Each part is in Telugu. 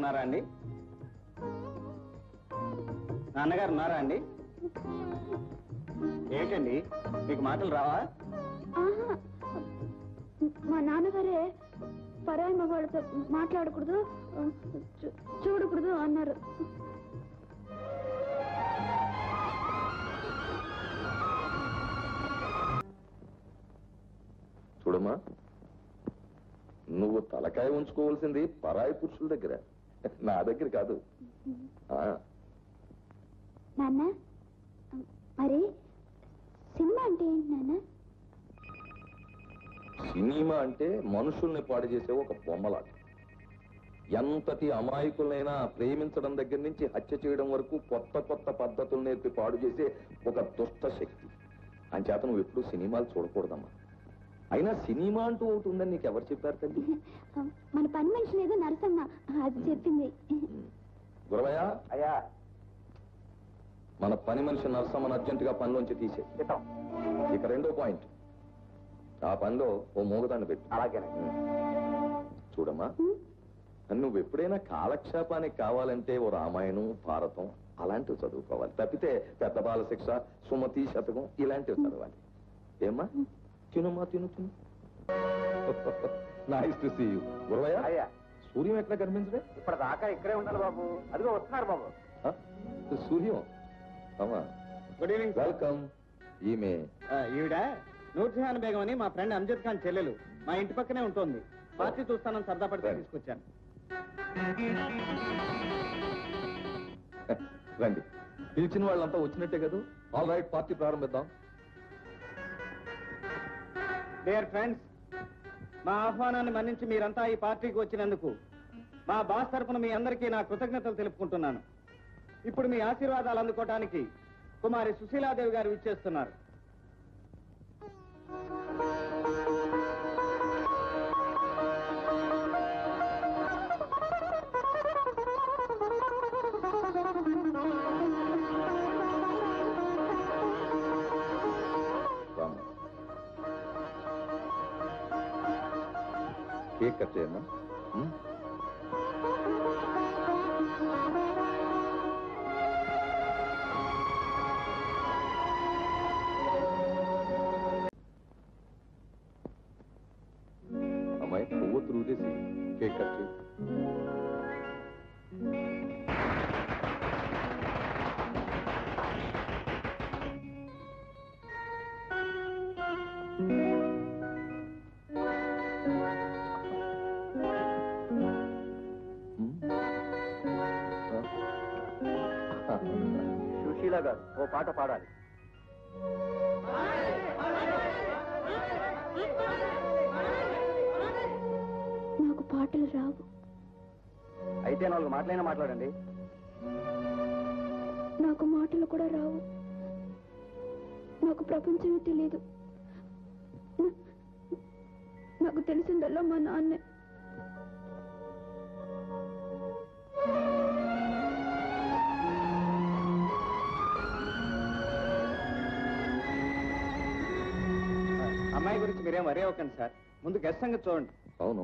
ఉన్నారా అండి? నాన్నగారు ఉన్నారా అండి? ఏంటండి మీకు మాటలు రావా? మా నాన్నగారే పరాయి మగవాళ్ళతో మాట్లాడకూడదు, చూడకూడదు అన్నారు. చూడమ్మా, నువ్వు తలకాయ ఉంచుకోవాల్సింది పరాయి పురుషుల దగ్గర, నా దగ్గర కాదు. నాన్న, మరి సినిమా అంటే ఏంటి నాన్న? సినిమా అంటే మనుషుల్ని పాడు చేసే ఒక బొమ్మలాట. ఎంతటి అమాయకులైనా ప్రేమించడం దగ్గర నుంచి హత్య చేయడం వరకు కొత్త కొత్త పద్ధతులు నేర్పి పాడు చేసే ఒక దుష్ట శక్తి. అంచేత నువ్వు ఎప్పుడు సినిమాలు చూడకూడదమ్మా. అయినా సినిమా అంటూ ఒకటి ఉందని నీకు ఎవరు చెప్పారు తల్లి? మన పని మనిషి లేదు నరసమ్మ, అది చెప్పింది. గురవయ్య, అయ్యా, మన పని మనిషి నరసమ్మను అర్జెంటుగా పనిలోంచి తీసే. ఇక రెండో పాయింట్, ఆ పనిలో ఓ మూగదాన్ని పెట్టు. అలాగే. చూడమ్మా, నువ్వు ఎప్పుడైనా కాలక్షేపానికి కావాలంటే ఓ రామాయణం, భారతం అలాంటివి చదువుకోవాలి. తప్పితే పెద్ద బాల శిక్ష, సుమతి శతకం ఇలాంటివి చదవాలి. ఏమ్మా? తినుమా, తిను తిను. Nice to see you. Guravayya, అయ్యా, సూర్యం ఎట్లా కనిపించడే? ఇప్పటిదాకా ఇక్కడే ఉండాలి బాబు. అదిగో వస్తున్నారు బాబు. సూర్యం, అమ్మా. Good evening. వెల్కమ్. ఈమె ఈవిడ నూర్జహాన్ బేగం అని మా ఫ్రెండ్ అంజద్ ఖాన్ చెల్లెలు. మా ఇంటి పక్కనే ఉంటుంది. పార్టీ చూస్తానని సరదా పడితే తీసుకొచ్చాను. రండి, పిలిచిన వాళ్ళంతా వచ్చినట్టే కదా. ఆల్ రైట్, పార్టీ ప్రారంభిద్దాం. డియర్ ఫ్రెండ్స్, మా ఆహ్వానాన్ని మన్నించి మీరంతా ఈ పార్టీకి వచ్చినందుకు మా బాస్ తరఫున మీ అందరికీ నా కృతజ్ఞతలు తెలుపుకుంటున్నాను. ఇప్పుడు మీ ఆశీర్వాదాలు అందుకోవడానికి కుమారి సుశీలాదేవి గారు విచ్చేస్తున్నారు. కేక్ కట్ చేయమ్మా. అమ్మాయి, పువ్వు త్రూదేసి కేక్ కట్ చేయి. సుశీల గారు ఓ పాట పాడాలి. నాకు పాటలు రావు. అయితే 4 మాటలైనా మాట్లాడండి. నాకు మాటలు కూడా రావు. నాకు ప్రపంచమే తెలియదు. నాకు తెలిసిందల్లా మా నాన్నే. అమ్మాయి గురించి మీరేం వరే అవ్వకండి సార్. ముందు గెస్ట్ సంగతి చూడండి. అవును.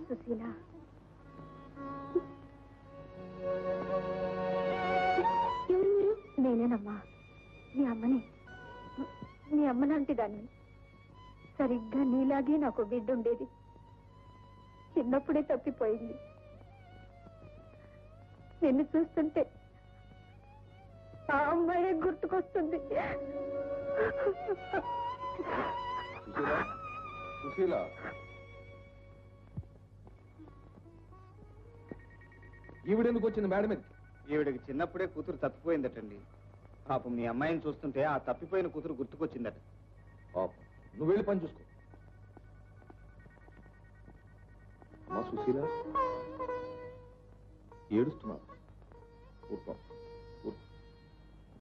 సుశీల, ఎవరు మీరు? నేనేనమ్మా, మీ అమ్మని. మీ అమ్మ లాంటి దాన్ని. సరిగ్గా నీలాగే నాకు బిడ్డ ఉండేది. చిన్నప్పుడే తప్పిపోయింది. నిన్ను చూస్తుంటే ఆ అమ్మాయి గుర్తుకొస్తుంది. సుశీల, ఈవిడెందుకు వచ్చింది మేడం మీద? ఈవిడికి చిన్నప్పుడే కూతురు తప్పిపోయిందటండి. పాపం మీ అమ్మాయిని చూస్తుంటే ఆ తప్పిపోయిన కూతురు గుర్తుకొచ్చిందట. నువ్వు వెళ్ళి పని చూసుకో. అమ్మా సుశీల, ఏడుస్తున్నావు. ఊరుకో.